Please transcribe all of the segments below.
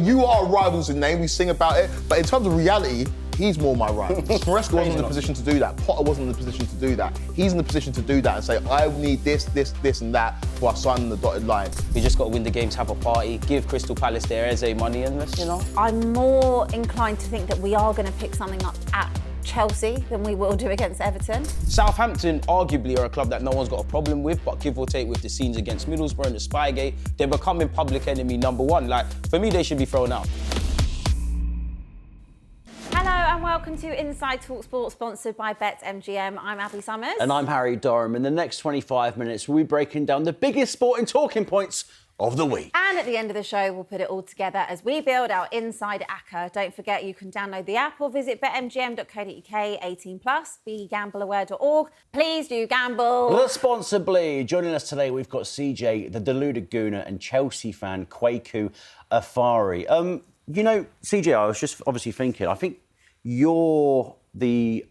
You are rivals in name, we sing about it, but in terms of reality, he's more my rival. Maresca wasn't in the position to do that. Potter wasn't in the position to do that. He's in the position to do that and say, I need this, and that before I sign on the dotted line. We just got to win the games, have a party, give Crystal Palace their Eze money and let's, I'm more inclined to think that we are going to pick something up at Chelsea than we will do against Everton. Southampton arguably are a club that no one's got a problem with, but give or take with the scenes against Middlesbrough and the Spygate, they're becoming public enemy number one. Like, for me, they should be thrown out. Hello and welcome to Inside talkSPORT, sponsored by BetMGM. I'm Abbi Summers. And I'm Harry Durham. In the next 25 minutes, we'll be breaking down the biggest sporting talking points of the week. And at the end of the show, we'll put it all together as we build our Inside ACCA. Don't forget you can download the app or visit betmgm.co.uk, 18+, begambleaware.org. Please do gamble Responsibly. Joining us today, we've got CJ, the Deluded Gooner, and Chelsea fan Kweku Afari. CJ, I was just obviously thinking, I think you're the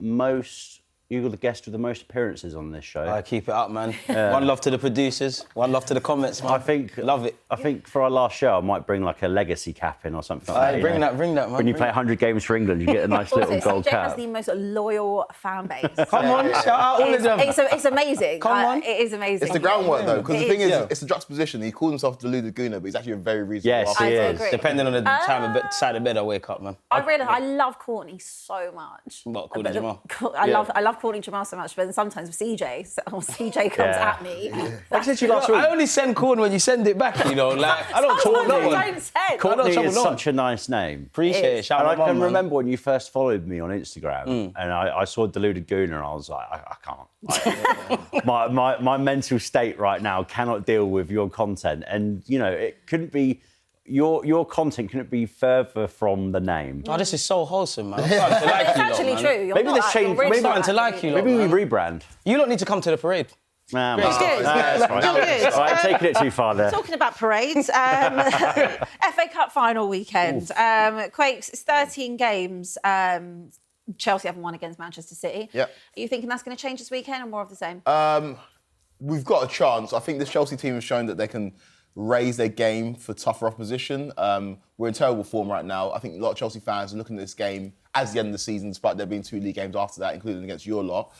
guest with the most appearances on this show. I keep it up, man. One love to the producers, one love to the comments, man. Love it. I think for our last show, I might bring like a legacy cap in or something like that. Bring that, man. When you play 100 games for England, you get a nice little gold CJ cap. has the most loyal fan base. Come on, shout out all of them. It's amazing. Come on. It is amazing. It's the groundwork though, because the thing is, it's the juxtaposition. He calls himself Deluded Gooner, but he's actually a very reasonable Yes, athlete. he I is. agree. Depending on the side of bed I wake up, man. I realise I love Courtney so much. What, Courtney Jamal? I love Courtney Jamal so much, but then sometimes with CJ, CJ comes at me. I said to you last week. I only send corn when you send it back, Like, I don't talk no one. Don't send. Courtney trouble is no one. such a nice name. Appreciate it. Shout And out I can Mum, man. remember when you first followed me on Instagram and I saw Deluded Gooner and I was like, I can't. my mental state right now cannot deal with your content. And, it couldn't be... Your content couldn't be further from the name. Oh, this is so wholesome, man. I'm starting to like It's you, actually man. true. You're Maybe not this like- changed- you're really maybe not starting to like actually- you, Maybe we man. rebrand. You don't need to come to the parade. Nah, Good. that's right. Good. All right, taking it too far there. Talking about parades, FA Cup final weekend. Quakes, it's 13 games. Chelsea haven't won against Manchester City. Yep. Are you thinking that's going to change this weekend or more of the same? We've got a chance. I think this Chelsea team has shown that they can raise their game for tougher opposition. We're in terrible form right now. I think a lot of Chelsea fans are looking at this game as the end of the season, despite there being 2 league games after that, including against your lot.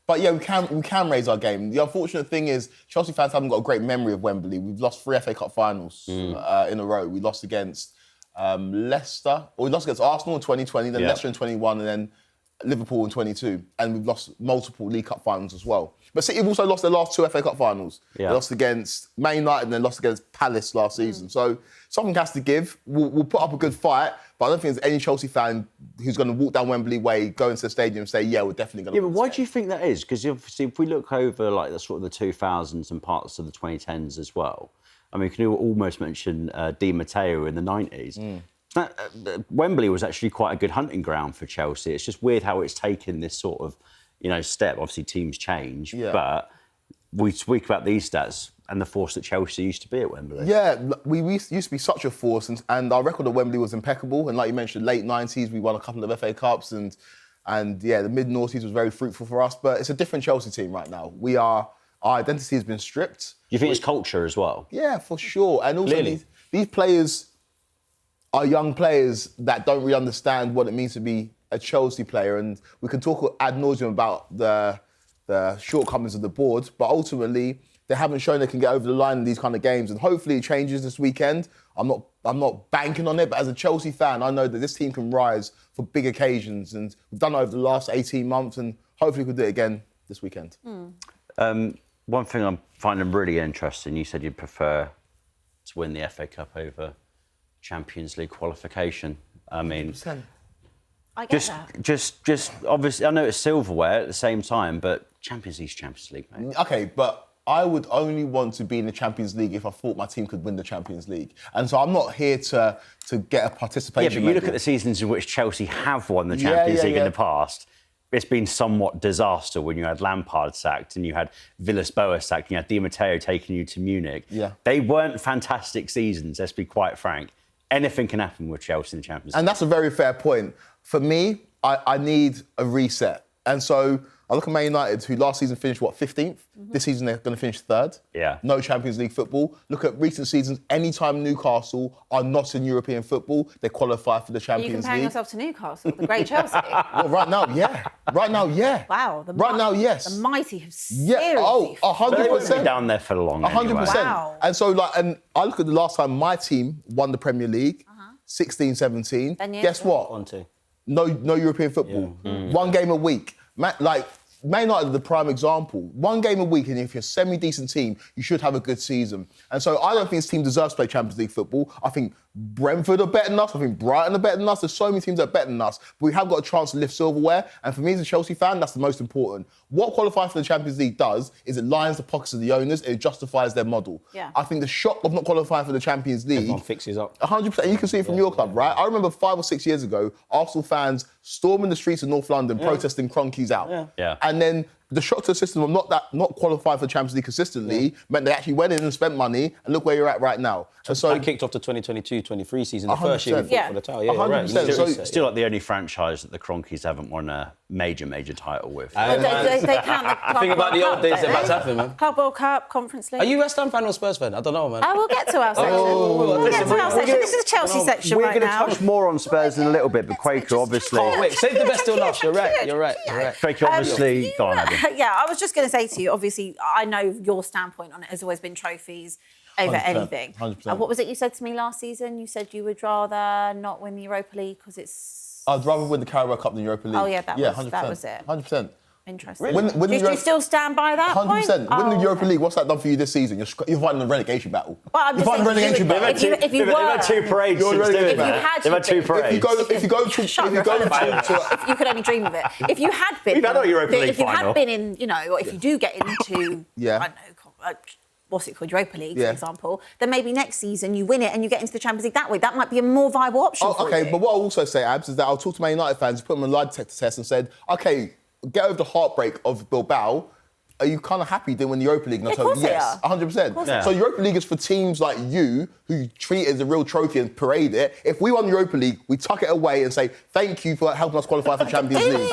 But yeah, we can raise our game. The unfortunate thing is Chelsea fans haven't got a great memory of Wembley. We've lost 3 FA Cup finals in a row. We lost against Leicester, or we lost against Arsenal in 2020, then Leicester in 21, and then Liverpool in 22. And we've lost multiple League Cup finals as well. But City have also lost their last 2 FA Cup finals. Yeah. They lost against Man United and then lost against Palace last season. So something has to give. We'll put up a good fight, but I don't think there's any Chelsea fan who's going to walk down Wembley way, go into the stadium and say, yeah, we're definitely going to Yeah, but why do you think that is? Because obviously, if we look over like the sort of the 2000s and parts of the 2010s as well, I mean, can you almost mention Di Matteo in the 90s? Wembley was actually quite a good hunting ground for Chelsea. It's just weird how it's taken this sort of, step. Obviously, teams change, but we speak about these stats and the force that Chelsea used to be at Wembley. Yeah, we used to be such a force, and our record at Wembley was impeccable. And like you mentioned, late 90s, we won a couple of FA Cups, and yeah, the mid-noughties was very fruitful for us. But it's a different Chelsea team right now. Our identity has been stripped. Do you think it's culture as well? Yeah, for sure. And also, Clearly. these players are young players that don't really understand what it means to be a Chelsea player. And we can talk ad nauseum about the shortcomings of the board, but ultimately, they haven't shown they can get over the line in these kind of games. And hopefully it changes this weekend. I'm not banking on it, but as a Chelsea fan, I know that this team can rise for big occasions. And we've done it over the last 18 months, and hopefully we'll do it again this weekend. One thing I'm finding really interesting, you said you'd prefer to win the FA Cup over Champions League qualification. I mean, I get that. just obviously, I know it's silverware at the same time, but Champions League's Champions League, mate. Okay, but I would only want to be in the Champions League if I thought my team could win the Champions League. And so I'm not here to get a participation Yeah, but you look medal. at the seasons in which Chelsea have won the Champions League in the past. It's been somewhat disaster when you had Lampard sacked and you had Villas-Boas sacked and you had Di Matteo taking you to Munich. Yeah. They weren't fantastic seasons, let's be quite frank. Anything can happen with Chelsea in the Champions League. And that's a very fair point. For me, I need a reset. And so I look at Man United, who last season finished, 15th? This season they're going to finish 3rd. Yeah. No Champions League football. Look at recent seasons, anytime Newcastle are not in European football, they qualify for the Are you Champions comparing League. yourself to Newcastle, the great Chelsea? Well, right now, yeah. Right now, yeah. Wow. Right now, yes. The mighty have Yeah. seriously... Oh, They won't be 100%. down there for long. 100%. Anyway. Wow. And so, and I look at the last time my team won the Premier League, 16-17. Then yes. Guess what? 1-2. No European football. One game a week. Man United are the prime example. One game a week, and if you're a semi-decent team, you should have a good season. And so I don't think this team deserves to play Champions League football. I think Brentford are better than us. I think Brighton are better than us. There's so many teams that are better than us. But we have got a chance to lift silverware. And for me as a Chelsea fan, that's the most important. What qualifying for the Champions League does is it lines the pockets of the owners. It justifies their model. Yeah. I think the shock of not qualifying for the Champions League... Everyone fixes up. 100%. You can see it from your club, right? I remember 5 or 6 years ago, Arsenal fans storming the streets of North London protesting Kroenke's out. Yeah. And then the shock to the system of not qualifying for the Champions League consistently meant they actually went in and spent money, and look where you're at right now. And so That kicked off the 2022-23 season, the first year we 100%. fought for the title. Yeah, 100%. right. So- Still like the only franchise that the Cronkies haven't won a major title with. They count the Club think about World the old Cup, days don't that they? that's happening, man. Club World Cup, Conference League. Are you West Ham fan or Spurs fan? I don't know, man. I will get to our section. Oh, we'll get to our listen, section. This is the Chelsea section We're right going to now. touch more on Spurs in a little bit, but Kweku, obviously... Oh, wait, save the best till last. You're right. Kweku, obviously... Go on, Abbi. Yeah, I was just going to say to you, obviously, I know your standpoint on it has always been trophies over 100%, anything. 100%. What was it you said to me last season? You said you would rather not win the Europa League because it's... I'd rather win the Carabao Cup than the Europa League. Oh, yeah, that was it. 100%. Interesting. Win Do you still stand by that 100%. point? Win the Oh, Europa okay. League. What's that done for you this season? You're fighting a relegation battle. Well, I'm You're just fighting a saying, relegation battle. if you They've had were... two parades You're since ready doing to that. get back. They've had two If you parades. If you go to If you could only dream of it. If you had been... We've had our Europa League If you final. had been in, or if you do get into, Yeah. I don't know, what's it called, Europa League, Yeah. for example, then maybe next season you win it and you get into the Champions League that way. That might be a more viable option for okay, you. but what I'll also say, Abs, is that I'll talk to Man United fans, put them on a lie detector test and said, okay, get over the heartbreak of Bilbao. Are you kind of happy doing the Europa League? And I Yeah, told of you, course yes, they are. 100%. they are. So Europa League is for teams like you who treat it as a real trophy and parade it. If we won the Europa League, we tuck it away and say, thank you for helping us qualify for Champions League. We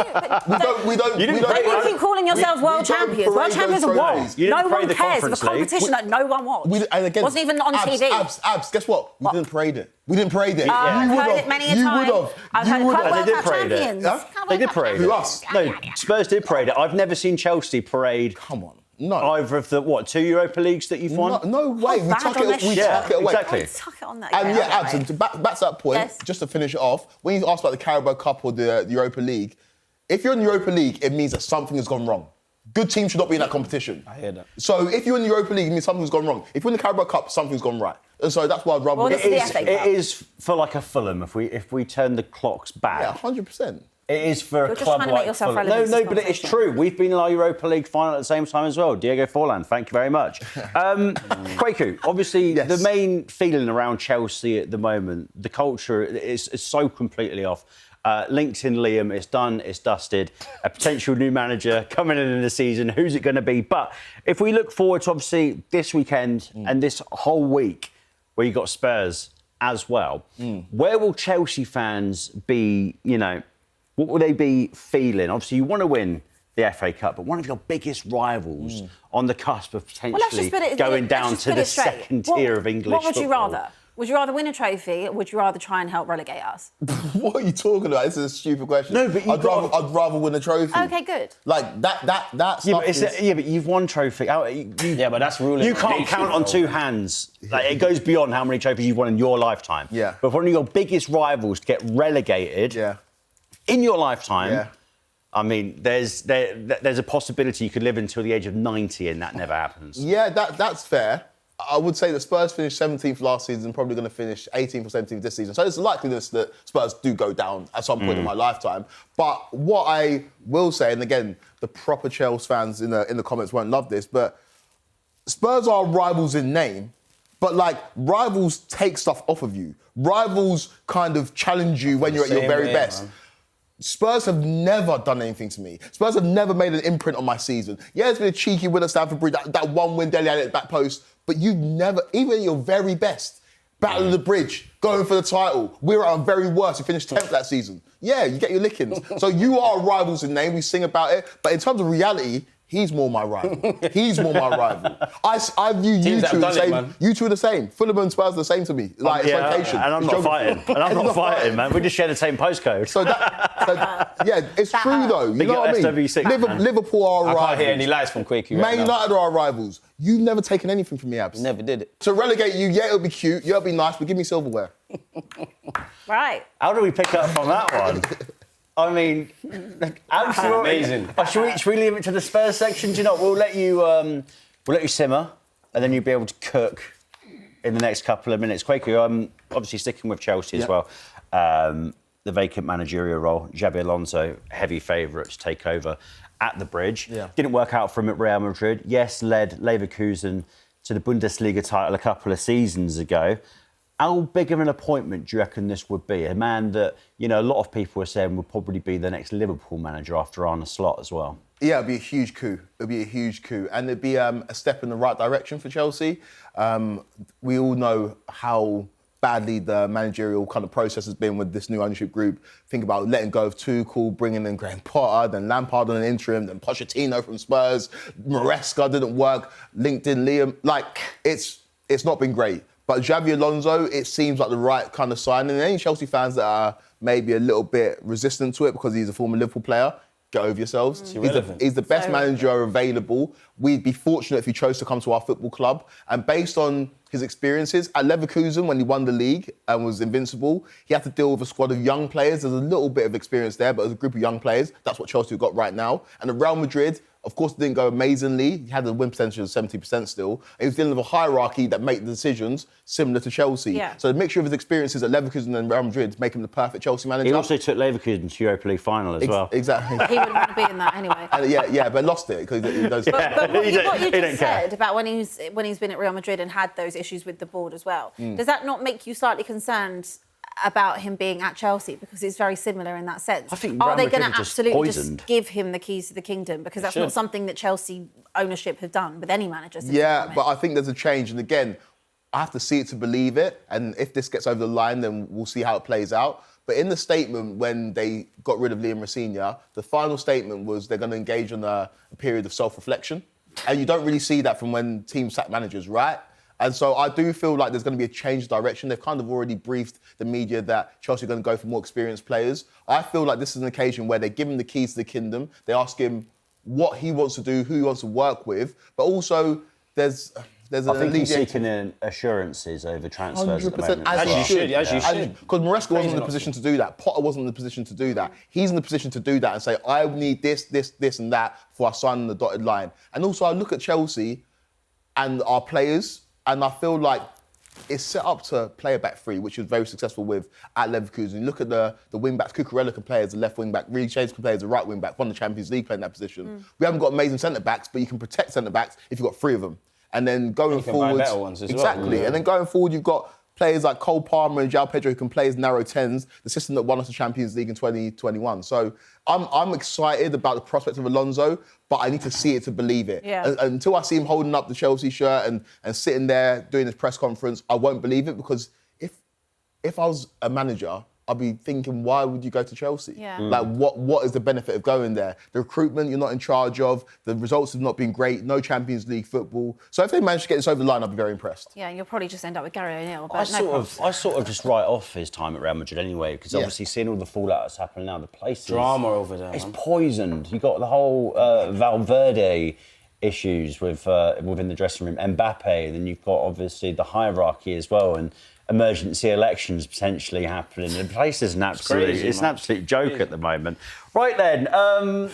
don't. didn't we don't- break Maybe you keep calling yourselves world don't champions. World parade champions those are what? trophies. You didn't No parade one the cares of a Conference League. competition that no one watched. And again, Wasn't even on Abs, TV. Abs, guess what? We didn't parade it. We didn't parade it. I've You would heard have. it many a You time. would have. I've You heard would Club have. World They did Cup parade it. champions. Huh? Club They World did Cup parade it. Who, us? No, Spurs did parade it. I've never seen Chelsea parade Come on. No. either of the, 2 Europa Leagues that you've won? No way. We bad tuck on it. their We shit. tuck it away. Exactly. Tuck it on that. And yeah, okay. Abs, and to back to that point, Yes. just to finish it off, when you asked about the Carabao Cup or the Europa League, if you're in the Europa League, it means that something has gone wrong. Good teams should not be in that competition. I hear that. So if you're in the Europa League, it means something's gone wrong. If you're in the Carabao Cup, something's gone right. And so that's why I'd rather... Well, this is the FA Cup. It is for like a Fulham, if we turn the clocks back. Yeah, 100%. It is for a You're just club trying to make like yourself Fulham. relevant to No, this but it's conversation. true. We've been in our Europa League final at the same time as well. Diego Forlan, thank you very much. Kweku, obviously Yes. the main feeling around Chelsea at the moment, the culture is so completely off. LinkedIn Liam, it's done, it's dusted. A potential new manager coming in the season. Who's it going to be? But if we look forward to obviously this weekend and this whole week, where you got Spurs as well, where will Chelsea fans be? What will they be feeling? Obviously, you want to win the FA Cup, but one of your biggest rivals on the cusp of potentially going down to the second tier of English What would you football. rather? Would you rather win a trophy or would you rather try and help relegate us? What are you talking about? This is a stupid question. No, but I'd rather win a trophy. Okay, good. Like, that Yeah, stuff but, but you've won trophy. Yeah, but that's ruling. You can't count on two hands. Like, it goes beyond how many trophies you've won in your lifetime. Yeah. But for one of your biggest rivals to get relegated in your lifetime, Yeah. I mean, there's a possibility you could live until the age of 90 and that never happens. Yeah, that's fair. I would say that Spurs finished 17th last season, probably going to finish 18th or 17th this season. So there's a likeliness that Spurs do go down at some point in my lifetime. But what I will say, and again, the proper Chelsea fans in the comments won't love this, but Spurs are rivals in name, but rivals take stuff off of you. Rivals kind of challenge you when you're at your Same very way, best. man. Spurs have never done anything to me. Spurs have never made an imprint on my season. Yeah, it's been a cheeky win at Stamford Bridge, that one win Dele Alli at the back post, but you've never, even at your very best, Battle of the Bridge, going for the title. We're at our very worst. We finished 10th that season. Yeah, you get your lickings. So you are rivals in name. We sing about it. But in terms of reality, he's more my rival. He's more my rival. I view you two the same. You two are the same. Fulham and Spurs are the same to me. Like, it's location. And I'm not fighting. And I'm not fighting, man. We just share the same postcode. So yeah, it's true though. You know what I mean? SW6, Liverpool are our rivals. I can't hear any lies from Kweku right Man now. United are our rivals. You've never taken anything from me, Abs. Never did it. To relegate you, yeah, it'll be cute. Yeah, it'll be nice, but give me silverware. Right. How do we pick up from that one? I mean, absolutely amazing. Should we leave it to the Spurs section? Do you know? We'll let you simmer, and then you'll be able to cook in the next couple of minutes. Kweku, I'm obviously sticking with Chelsea as well. The vacant managerial role, Xabi Alonso, heavy favourite to take over at the Bridge. Yeah. Didn't work out for him at Real Madrid. Yes, led Leverkusen to the Bundesliga title a couple of seasons ago. How big of an appointment do you reckon this would be? A man that, you know, a lot of people are saying would probably be the next Liverpool manager after Arne Slot as well. Yeah, it'd be a huge coup. It'd be a huge coup. And it'd be a step in the right direction for Chelsea. We all know how badly the managerial kind of process has been with this new ownership group. Think about letting go of Tuchel, bringing in Graham Potter, then Lampard on an interim, then Pochettino from Spurs, Maresca didn't work, linked in Liam. Like, it's not been great. But Xabi Alonso, it seems like the right kind of signing. And any Chelsea fans that are maybe a little bit resistant to it because he's a former Liverpool player, get over yourselves. He's the best manager available. We'd be fortunate if he chose to come to our football club. And based on his experiences at Leverkusen, when he won the league and was invincible, he had to deal with a squad of young players. There's a little bit of experience there, but as a group of young players, that's what Chelsea have got right now. And at Real Madrid, of course, it didn't go amazingly. He had a win percentage of 70% still. And he was dealing with a hierarchy that made the decisions similar to Chelsea. Yeah. So the mixture of his experiences at Leverkusen and Real Madrid make him the perfect Chelsea manager. He also took Leverkusen to Europa League final as well. Exactly. He wouldn't want to be in that anyway. But lost it because he does. But what you don't just care. said about when he's been at Real Madrid and had those issues with the board as well, does that not make you slightly concerned about him being at Chelsea? Because it's very similar in that sense. I think Are Real they Madrid going to are just absolutely poisoned. just give him the keys to the kingdom? Because that's not something that Chelsea ownership have done with any manager since Yeah, but I think there's a change. And again, I have to see it to believe it. And if this gets over the line, then we'll see how it plays out. But in the statement when they got rid of Liam Rosenior, the final statement was they're going to engage on a period of self-reflection. And you don't really see that from when teams sack managers, right? And so I do feel like there's going to be a change of direction. They've kind of already briefed the media that Chelsea are going to go for more experienced players. I feel like this is an occasion where they give him the keys to the kingdom. They ask him what he wants to do, who he wants to work with. But also, there's I think he's seeking assurances over transfers at the 100%, moment. As you should. Because Maresca wasn't in the position to do that. Potter wasn't in the position to do that. He's in the position to do that and say, I need this, and that before I sign on the dotted line. And also, I look at Chelsea and our players, and I feel like it's set up to play a back three, which was very successful with at Leverkusen. You look at the wing backs. Cucurella can play as a left wing back. Really James can play as a right wing back. Won the Champions League playing that position. We haven't got amazing centre backs, but you can protect centre backs if you've got three of them. And then going forward, better ones as well. exactly. And then going forward, you've got players like Cole Palmer and João Pedro who can play as narrow 10s, the system that won us the Champions League in 2021. So I'm excited about the prospect of Alonso, but I need to see it to believe it. Yeah. And until I see him holding up the Chelsea shirt and sitting there doing his press conference, I won't believe it, because if I was a manager, I'd be thinking, why would you go to Chelsea? Yeah. Like, what is the benefit of going there? The recruitment you're not in charge of, the results have not been great, no Champions League football. So if they manage to get this over the line, I'd be very impressed. Yeah, you'll probably just end up with Gary O'Neill. I sort of just write off his time at Real Madrid anyway, because obviously seeing all the fallout that's happening now, the place Drama over there, it's man. poisoned. You got the whole Valverde issues within the dressing room, Mbappe, then you've got obviously the hierarchy as well, and emergency elections potentially happening. The place is an absolute joke at the moment. Right then.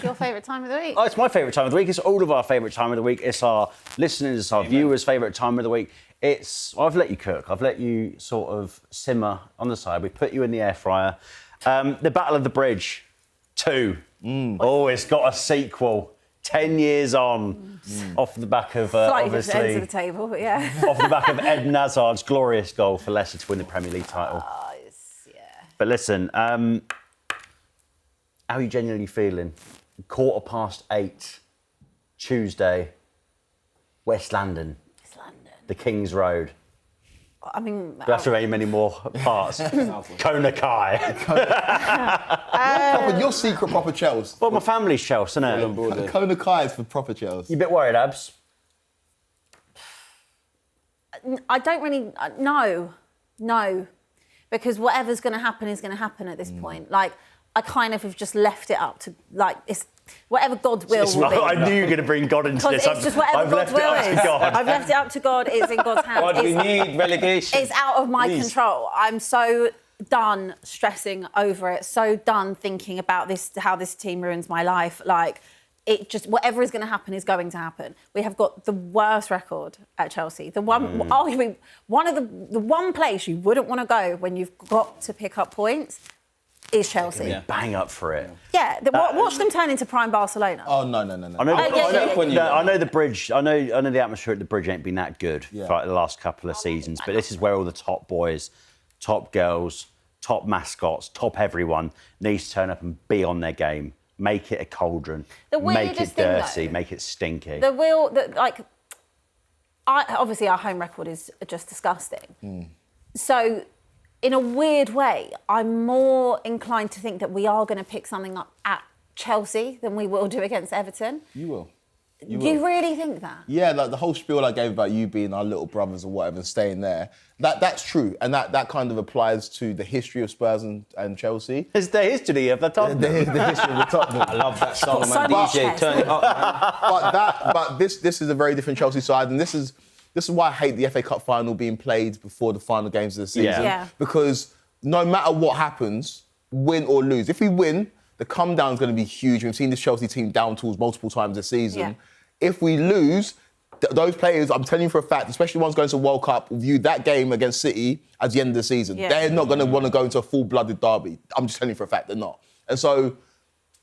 Your favourite time of the week? Oh, it's my favourite time of the week. It's all of our favourite time of the week. It's our listeners, it's our viewers' favourite time of the week. I've let you cook. I've let you sort of simmer on the side. We put you in the air fryer. The Battle of the Bridge 2. Oh, it's got a sequel. 10 years on, off the back of, Slightly obviously... different ends of the table, but yeah. off the back of Eden Hazard's glorious goal for Leicester to win the Premier League title. Yeah. But listen, how are you genuinely feeling? 8:15, Tuesday, West London. The King's Road. I mean, Do you have to name any more parts? Kona Kai. Your secret proper Chelsea. Well, my family's Chelsea, isn't it? Kona Kai is for proper Chelsea. You a bit worried, Abs? I don't really no, because whatever's going to happen is going to happen at this point. Like, I kind of have just left it up to it's whatever God's will will be. I knew you were going to bring God into this. It's just whatever God's will is. I've left it up to God. It's in God's hands. God, we need relegation. It's out of my control. I'm so done stressing over it. So done thinking about this, how this team ruins my life. Like, it just, whatever is going to happen is going to happen. We have got the worst record at Chelsea. The one, arguably, one of the one place you wouldn't want to go when you've got to pick up points is Chelsea. Yeah. Bang up for it. Yeah, watch them turn into prime Barcelona. Oh, no. I know the bridge. I know the atmosphere at the bridge ain't been that good for like the last couple of seasons. But this is where all the top boys, top girls, top mascots, top everyone needs to turn up and be on their game. Make it a cauldron. Make it dirty. Make it stinky. Obviously our home record is just disgusting. So, in a weird way, I'm more inclined to think that we are going to pick something up at Chelsea than we will do against Everton. You will. You really think that? Yeah, like the whole spiel I gave about you being our little brothers or whatever, staying there, that's true. And that kind of applies to the history of Spurs and Chelsea. It's the history of the Tottenham. The history of the Tottenham. I love that song, man. So much DJ, chest. turn it up, man. But this is a very different Chelsea side, and this is why I hate the FA Cup final being played before the final games of the season. Yeah. Because no matter what happens, win or lose, if we win, the come down is going to be huge. We've seen this Chelsea team down tools multiple times this season. Yeah. If we lose, those players, I'm telling you for a fact, especially ones going to World Cup, view that game against City as the end of the season. Yeah. They're not going to want to go into a full-blooded derby. I'm just telling you for a fact they're not. And so,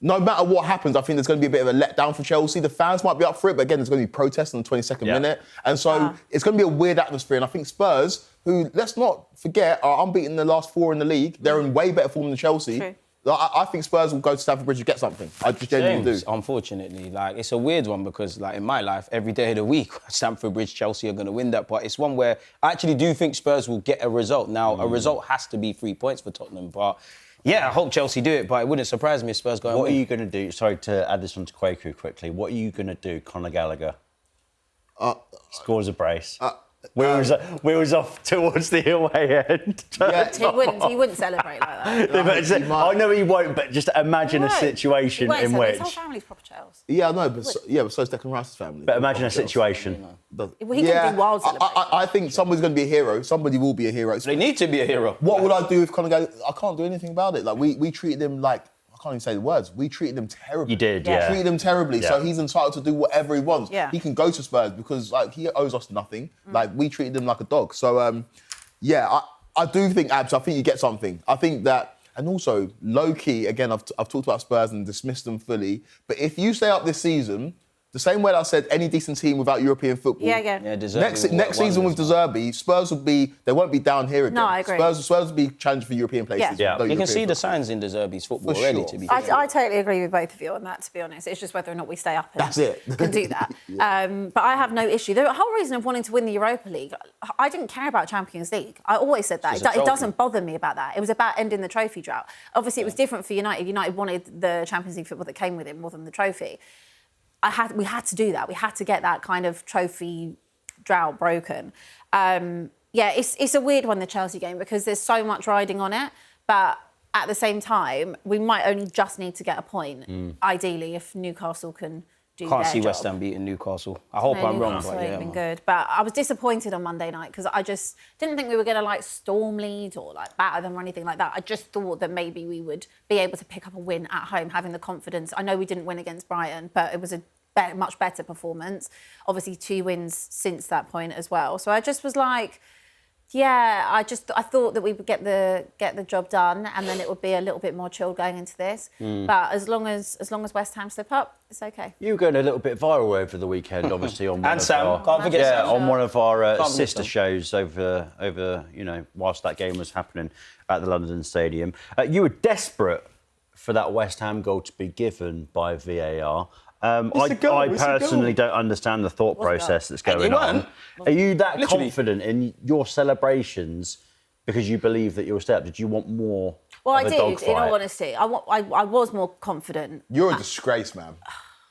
no matter what happens, I think there's going to be a bit of a letdown for Chelsea. The fans might be up for it, but again, there's going to be protests in the 22nd minute. And so, it's going to be a weird atmosphere. And I think Spurs, who, let's not forget, are unbeaten in the last 4 in the league. They're in way better form than Chelsea. True. I think Spurs will go to Stamford Bridge and get something. I just genuinely do. Unfortunately, it's a weird one because, in my life, every day of the week, Stamford Bridge, Chelsea are going to win that. But it's one where I actually do think Spurs will get a result. Now, a result has to be 3 points for Tottenham. But yeah, I hope Chelsea do it. But it wouldn't surprise me if Spurs go and win. What are you going to do? Sorry to add this on to Kweku quickly. What are you going to do, Conor Gallagher? Scores a brace. Wheels off towards the away end. Yeah. He wouldn't celebrate like that. I know he won't, but just imagine a situation in which. His whole family's proper Chelsea. Yeah, I know, but so is Declan Rice's family. But imagine a situation. Well, he couldn't do wild celebrations. I think somebody's going to be a hero. Somebody will be a hero. They need to be a hero. What would I do if Conor Gallagher? I can't do anything about it. We treated him like, I can't even say the words. We treated him terribly. You did, Yeah. yeah. Treated him terribly. Yeah. So he's entitled to do whatever he wants. Yeah. He can go to Spurs because he owes us nothing. We treated him like a dog. So I do think, Abs, I think you get something. I think that, and also low key, again, I've talked about Spurs and dismissed them fully. But if you stay up this season, the same way that I said any decent team without European football. Yeah. De Zerbi Next season with De Zerbi, Spurs they won't be down here again. No, I agree. Spurs will be challenging for European places. Yeah. no You can European see the football. signs in De Zerbi's football For already, sure. to be fair. I totally agree with both of you on that, to be honest. It's just whether or not we stay up and That's it. can do that. But I have no issue. The whole reason of wanting to win the Europa League, I didn't care about Champions League. I always said that. It's just a It trophy. doesn't bother me about that. It was about ending the trophy drought. Obviously, it was different for United. United wanted the Champions League football that came with it more than the trophy. We had to do that. We had to get that kind of trophy drought broken. It's a weird one, the Chelsea game, because there's so much riding on it. But at the same time, we might only just need to get a point, ideally, if Newcastle can do Can't their see job. West Ham beating Newcastle. I hope I'm wrong, Newcastle but ain't yeah. been Man. good. But I was disappointed on Monday night because I just didn't think we were going to storm lead or batter them or anything like that. I just thought that maybe we would be able to pick up a win at home, having the confidence. I know we didn't win against Brighton, but it was a much better performance. Obviously, 2 wins since that point as well. So I just was like, I thought that we would get the job done, and then it would be a little bit more chilled going into this. But as long as West Ham slip up, it's okay. You were going a little bit viral over the weekend, obviously on one And of Sam, our, can't forget Sam. on one of our Can't forget sister Sam. shows over whilst that game was happening at the London Stadium. You were desperate for that West Ham goal to be given by VAR. I personally don't understand the thought process that's going on. Are you that confident in your celebrations because you believe that you'll stay up? Did you want more? Well, of I a did, dogfight? in all honesty. I was more confident. You're a disgrace, man.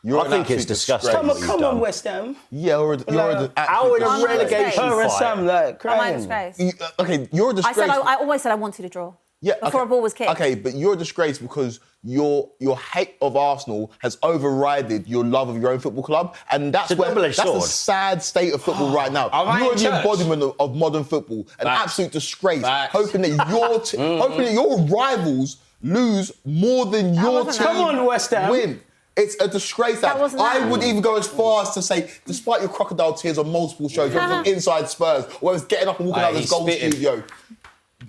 I think it's disgusting. Come on, West Ham. Yeah, you're a How in a relegation Her and Sam, like, Am I a crying. disgrace? Okay, you're a disgrace. I always said I wanted a draw. Yeah, before a ball was kicked. Okay, but you're a disgrace because your hate of Arsenal has overridden your love of your own football club, and that's the sad state of football right now. You're the embodiment of modern football, an absolute disgrace. Hoping that your rivals lose more than your team win. It's a disgrace that I would even go as far as to say, despite your crocodile tears on multiple shows, whether it's inside Spurs, or it's getting up and walking out of this gold studio.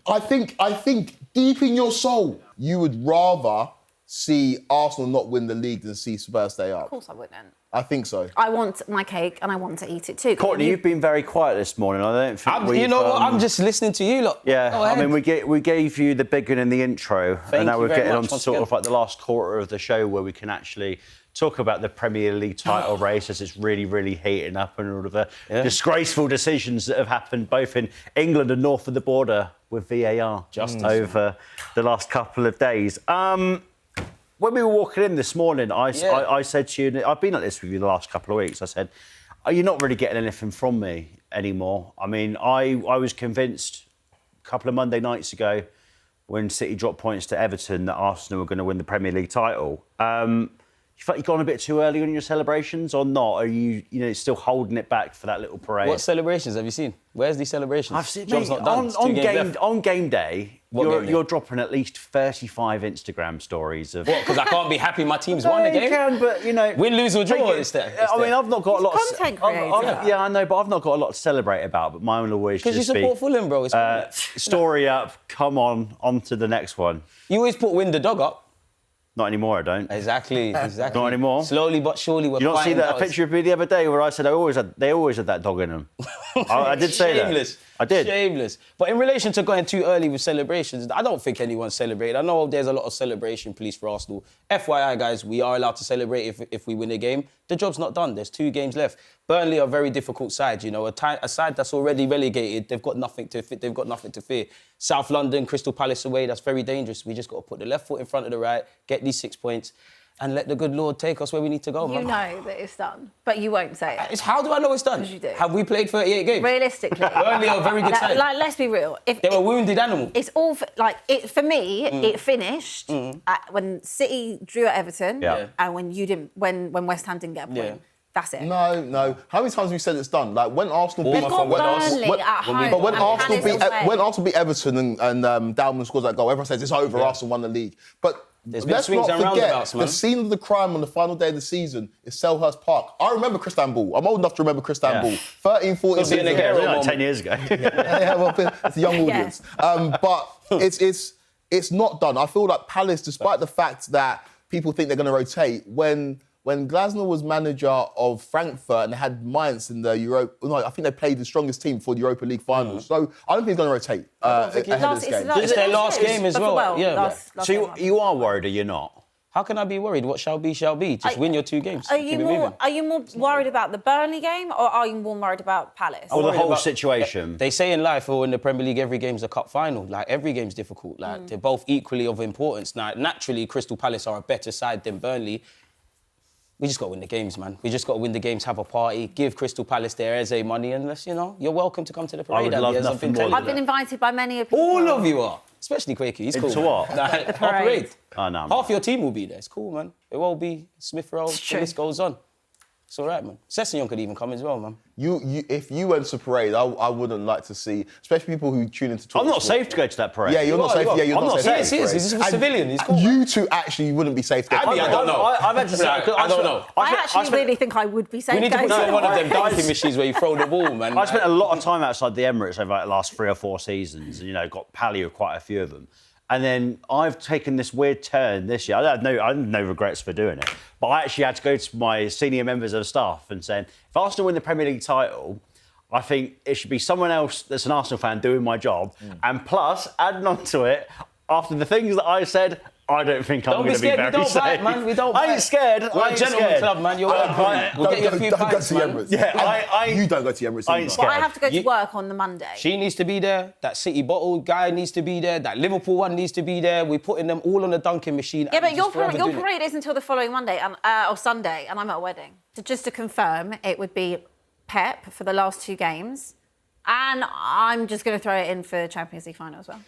I think deep in your soul, you would rather see Arsenal not win the league than see Spurs stay up. Of course I wouldn't. I think so. I want my cake and I want to eat it too. Courtney, you've been very quiet this morning. I don't think you know what? I'm just listening to you lot. Yeah, I mean, we gave you the big one in the intro, and now we're getting on to sort of like the last quarter of the show where we can actually talk about the Premier League title race as it's really, really heating up and all of the disgraceful decisions that have happened both in England and north of the border with VAR over the last couple of days. When we were walking in this morning, I said to you, I've been like this with you the last couple of weeks, I said, are you not really getting anything from me anymore? I mean, I was convinced a couple of Monday nights ago when City dropped points to Everton that Arsenal were going to win the Premier League title. You felt you've gone a bit too early on your celebrations or not? Are you still holding it back for that little parade? What celebrations have you seen? Where's the celebrations? I've seen, mate, on game day, you're dropping at least 35 Instagram stories of... What, because I can't be happy my team's won the game? You can, but, win, lose or draw, it's there. I mean, I've not got a lot of... Content creator. Yeah, I know, but I've not got a lot to celebrate about, but mine will always just be... Because you support Fulham, bro. Story up, come on to the next one. You always put win the dog up. Not anymore, I don't. Exactly. Not anymore. Slowly but surely, we're Did you not see that picture of me the other day where I said they always had that dog in them? I did say that. Shameless. I did. Shameless. But in relation to going too early with celebrations, I don't think anyone's celebrated. I know there's a lot of celebration police for Arsenal. FYI, guys, we are allowed to celebrate if we win a game. The job's not done. There's 2 games left. Burnley are a very difficult side, a side that's already relegated. They've got nothing to fear. South London, Crystal Palace away, that's very dangerous. We just got to put the left foot in front of the right, get these 6 points, and let the good Lord take us where we need to go, man. You know that it's done, but you won't say it. How do I know it's done? Because you do. Have we played 38 games? Realistically. Burnley are a very good side. Let's be real. They're a wounded animal. It's all, for me, it finished when City drew at Everton and when West Ham didn't get a point. Yeah. That's it. No. How many times have we said it's done? Like when Arsenal beat Arsenal beat Everton and Dalman scores that goal, everyone says it's over. Arsenal won the league. But let's not forget the scene of the crime on the final day of the season is Selhurst Park. I remember Cristambull. I'm old enough to remember Cristambull. 13, 14 seasons ago. 10 years ago. It's a young audience. But it's not done. I feel like Palace, despite the fact that people think they're going to rotate, when Glasner was manager of Frankfurt and they had Mainz in the I think they played the strongest team for the Europa League finals. So I don't think he's going to rotate ahead of this game. It's their last game as well. So you are worried or you're not? How can I be worried? What shall be, shall be. Just win your 2 games. Are you more worried about the Burnley game or are you more worried about Palace? Or the whole situation? They say in life or in the Premier League, every game's a cup final. Like, every game's difficult. Like, they're both equally of importance. Now, naturally, Crystal Palace are a better side than Burnley. We just got to win the games, man. We just got to win the games, have a party, give Crystal Palace their Eze money, and you're welcome to come to the parade. I've been invited by many people. All of you are. Especially Kweku, he's cool. To what? The parade. Oh, no, half your team will be there. It's cool, man. It won't be Smith Rowe. The list goes on. It's all right, man. Sessegnon could even come as well, man. If you went to parade, I wouldn't like to see, especially people who tune into talk. I'm not safe to go to that parade. Yeah, you're not safe. Yeah, you're not safe. He is. He's a civilian. He's cool. You two actually wouldn't be safe to go. Abbi, I don't know. I've had to say, I don't know. I actually really think I would be safe. We need to put you on one of them dunking machines where you throw the ball, man. I spent a lot of time outside the Emirates over the last 3 or 4 seasons, and got pally with quite a few of them. And then I've taken this weird turn this year. I have no regrets for doing it. But I actually had to go to my senior members of staff and saying, if Arsenal win the Premier League title, I think it should be someone else that's an Arsenal fan doing my job. And plus, adding on to it, after the things that I said, I don't think I'm going to be very We don't safe. bite, man. We don't bite. I ain't scared. We're I a ain't gentleman scared. club, man. You're welcome. We'll get you a few Don't go pints, to man. Emirates. Yeah, You don't go to Emirates. I ain't either. scared. But I have to go to work on the Monday. She needs to be there. That City bottle guy needs to be there. That Liverpool one needs to be there. We're putting them all on the dunking machine. Yeah, and but just forever your doing it. parade is until the following Monday or Sunday, and I'm at a wedding. So just to confirm, it would be Pep for the last 2 games, and I'm just going to throw it in for Champions League final as well.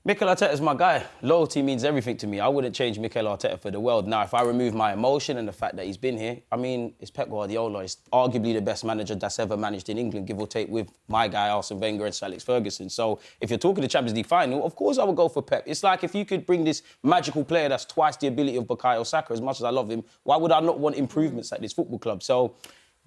Mikel Arteta's my guy. Loyalty means everything to me. I wouldn't change Mikel Arteta for the world. Now, if I remove my emotion and the fact that he's been here, I mean, it's Pep Guardiola. He's arguably the best manager that's ever managed in England, give or take, with my guy, Arsene Wenger and Sir Alex Ferguson. So if you're talking the Champions League final, of course I would go for Pep. It's like if you could bring this magical player that's twice the ability of Bukayo Saka, as much as I love him, why would I not want improvements at this football club? So,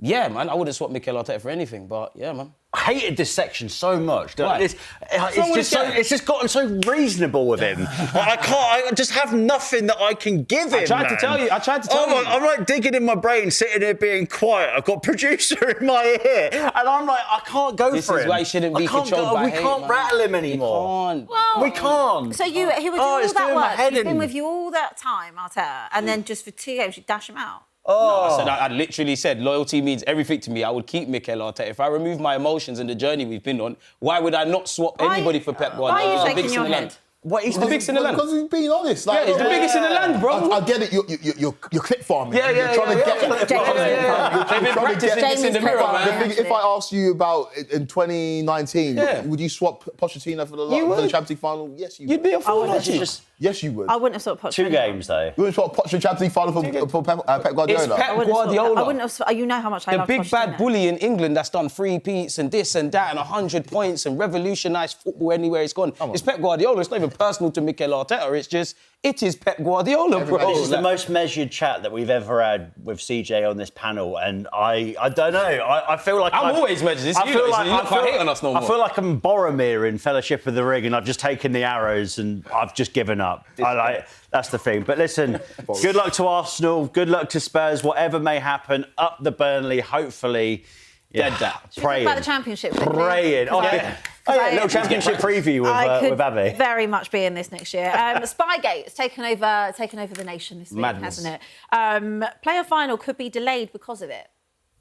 yeah, man, I wouldn't swap Mikel Arteta for anything, but yeah, man. I hated this section so much. Why? It's just gotten so reasonable with him. I just have nothing that I can give him. I tried to tell you. I'm like digging in my brain, sitting here being quiet. I've got producer in my ear, and I'm like, I can't go This for is him. why he shouldn't be I can't controlled by We hate, can't man. rattle him anymore. Can't. We can't. So he was doing all it's that doing my work. head He's been in. with you all that time, Arteta, and then just for 2 games you dash him out. I literally said loyalty means everything to me. I would keep Mikel Arteta. If I remove my emotions and the journey we've been on, why would I not swap anybody for Pep Guardiola? Why are you He's the shaking biggest your in the head? land. What he's the biggest in the land. Because he's being honest. Like, Yeah, he's the biggest in the land, bro. I get it. You're clip farming. Yeah, You're trying to get. They've been trying to practicing get- this in the Jamie's mirror, clip man. farming. If I asked you about in 2019, Yeah. would you swap Pochettino for the You would. Champions League final? Yes, you You'd would. be a fool, wouldn't. wouldn't you? Yes, you would. I wouldn't have swapped Pochettino. 2 games though. You wouldn't swap Pochettino Champions League final for Pep Guardiola? It's Pep I wouldn't have swapped- Guardiola. I wouldn't have. You know how much I The love big Pochettino. bad bully in England that's done 3 peats and this and that and 100 points and revolutionised football anywhere it's gone. It's Pep Guardiola. It's not even personal to Mikel Arteta. It's just, it is Pep Guardiola, bro. This is the Like, most measured chat that we've ever had with CJ on this panel, and I don't know. I feel like I'm always measured. It's you lot, so you lot can't hate on us no I more. feel like I'm Boromir in Fellowship of the Ring, and I've just taken the arrows and I've just given up. That's the thing. But listen, good luck to Arsenal. Good luck to Spurs. Whatever may happen, up the Burnley. Hopefully, Dead that. Should we talk praying. about the Championship quickly? Praying. 'Cause I- Little Championship preview I could with Abbi. very much be in this next year. Spygate has taken over the nation this week, Madness. hasn't it? Player final could be delayed because of it,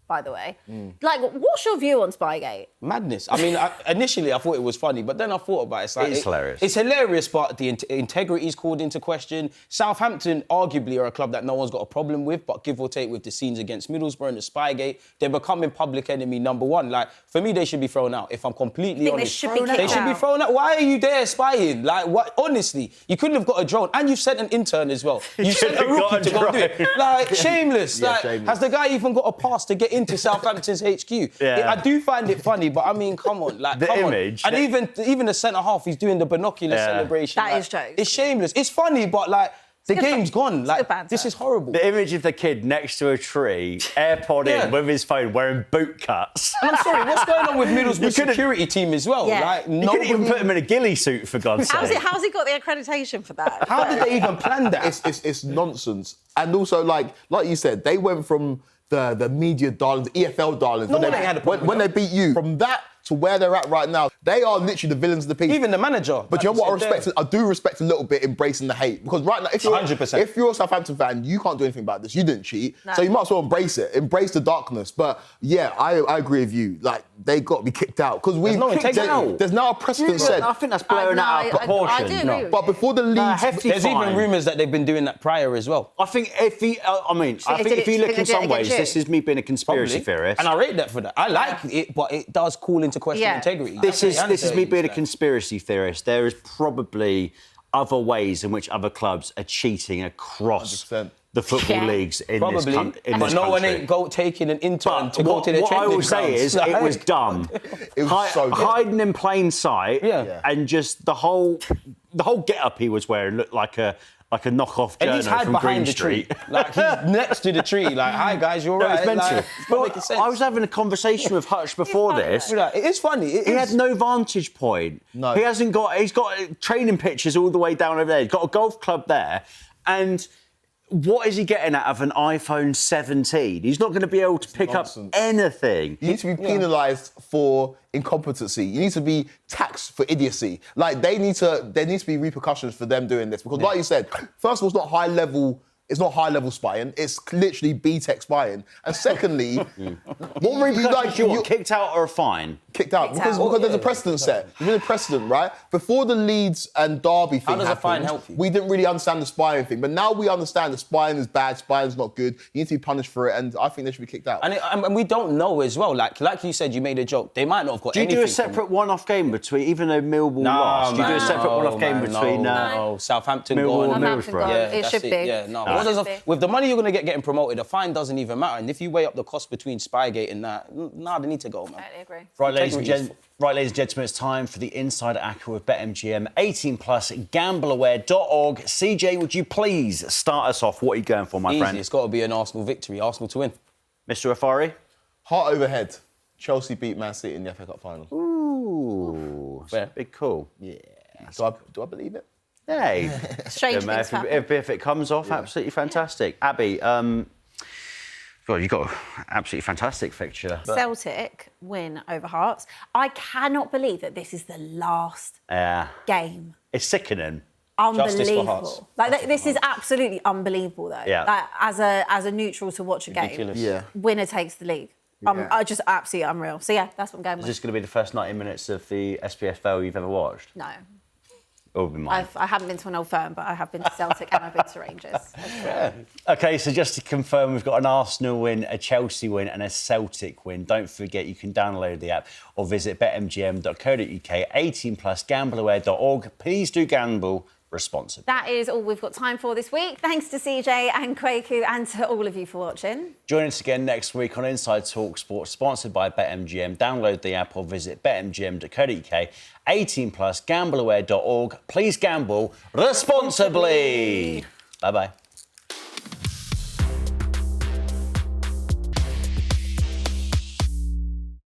by the way. Like, what's your view on Spygate? Madness. I mean, initially I thought it was funny, but then I thought about it. It's like, It is hilarious. It's hilarious, but the integrity is called into question. Southampton arguably are a club that no one's got a problem with, but give or take with the scenes against Middlesbrough and the Spygate, they're becoming public enemy number 1. Like, for me, they should be thrown out. If I'm completely Think they honest, should be they kicked should be out? thrown out. Why are you there spying? Like, what? Honestly, you couldn't have got a drone, and you've sent an intern as well. You sent a could've got rookie a to go do it. drone. Like, shameless. Yeah, Like, shameless. has the guy even got a pass to get into Southampton's HQ? Yeah. I do find it funny, but I mean, come on, like, The come image. on. And even the centre half, he's doing the binocular Yeah. celebration. That like, is jokes. It's shameless. It's funny, but like the good game's gone. good Like banter. this is horrible. The image of the kid next to a tree, AirPod Yeah. in with his phone, wearing boot cuts. And I'm sorry, what's going on with Middlesbrough You could've- security team as well? Yeah. Like You couldn't even nobody. put him in a ghillie suit, for God's sake. How's he got the accreditation for that? How did they even plan that? It's nonsense. And also, like you said, they went from the media darlings, the EFL darlings, No when, one they, had a problem when with they beat you. From that to where they're at right now, they are literally the villains of the piece. Even the manager. But you know what I respect? I do respect a little bit embracing the hate. Because right now, 100%. if you're a Southampton fan, you can't do anything about this. You didn't cheat. No. So you might as well embrace it. Embrace the darkness. But yeah, I agree with you. Like, they got to be kicked out. Because we no kicked integrity. out. There's now a precedent set. I think that's blowing No, it out of proportion. I do agree with But you. before the league... hefty There's fine. even rumours that they've been doing that prior as well. I think if he, they did if you it- look think in they did it some ways, against you? this is me being a conspiracy theorist. And I rate that for that. I like it, but it does call into question Yeah. integrity. This is me being a Like, conspiracy theorist. There is probably other ways in which other clubs are cheating across 100%. the football Yeah. leagues in Probably, this country. but no one ain't taking an intern But to go to the what I training will say grounds. is, it was Like- dumb. It was so good. Hiding in plain sight, Yeah. and just the whole get-up he was wearing looked like a knockoff At journo least hide from behind Green the tree. Street. Like, he's next to the tree. Like, hi, guys, you're No, right. it's mental. Like, it's not making sense. I was having a conversation with Hutch before this. Like, it is funny. It He is. had no vantage point. No. He's got training pitches all the way down over there. He's got a golf club there. And what is he getting out of an iPhone 17? He's not going to be able to pick nonsense. up anything. You need to be penalised for incompetency. You need to be taxed for idiocy. Like, there needs to be repercussions for them doing this. Because like you said, first of all, it's not high level spying. It's literally B-Tech spying. And secondly, what Repercussions you want? Kicked out or a fine? Kicked out. Because there's a precedent set. There's been a precedent, right? Before the Leeds and Derby thing does a happened, fine help you? we didn't really understand the spying thing. But now we understand that spying is bad, spying is not good. You need to be punished for it, and I think they should be kicked out. And we don't know as well. Like you said, you made a joke. They might not have got Do you anything. do a separate one-off game between, even though Millwall lost? Do you do a separate one-off game between Southampton Millwall gone? and Middlesbrough? It should be. Yeah, no. With the money you're going to get getting promoted, a fine doesn't even matter. And if you weigh up the cost between Spygate and that, they need to go, man. I agree. Right, ladies and gentlemen, it's time for the Insider Acca with BetMGM. 18+, gambleaware.org. CJ, would you please start us off? What are you going for, my friend? It's got to be an Arsenal victory. Arsenal to win. Mr. Afari? Heart overhead. Chelsea beat Man City in the FA Cup final. Ooh, Fair. big call. Yeah. Do I believe it? Hey. Strange things happen. If it comes off, absolutely fantastic. Abby, God, you've got an absolutely fantastic fixture. Celtic win over Hearts. I cannot believe that this is the last game. It's sickening. Justice for Hearts. Like this is absolutely unbelievable, though. Yeah. Like, as a neutral to watch a Ridiculous. game, Yeah. winner takes the league. Just absolutely unreal. So yeah, that's what I'm going Is with. this going to be the first 90 minutes of the SPFL you've ever watched? No. It will be mine. I haven't been to an old firm, but I have been to Celtic and I've been to Rangers. OK, so just to confirm, we've got an Arsenal win, a Chelsea win and a Celtic win. Don't forget, you can download the app or visit betmgm.co.uk, 18+, gambleaware.org. Please do gamble responsibly. That is all we've got time for this week. Thanks to CJ and Kweku and to all of you for watching. Join us again next week on Inside talkSPORT, sponsored by BetMGM. Download the app or visit betmgm.co.uk, 18+, gambleaware.org. Please gamble responsibly. Bye-bye.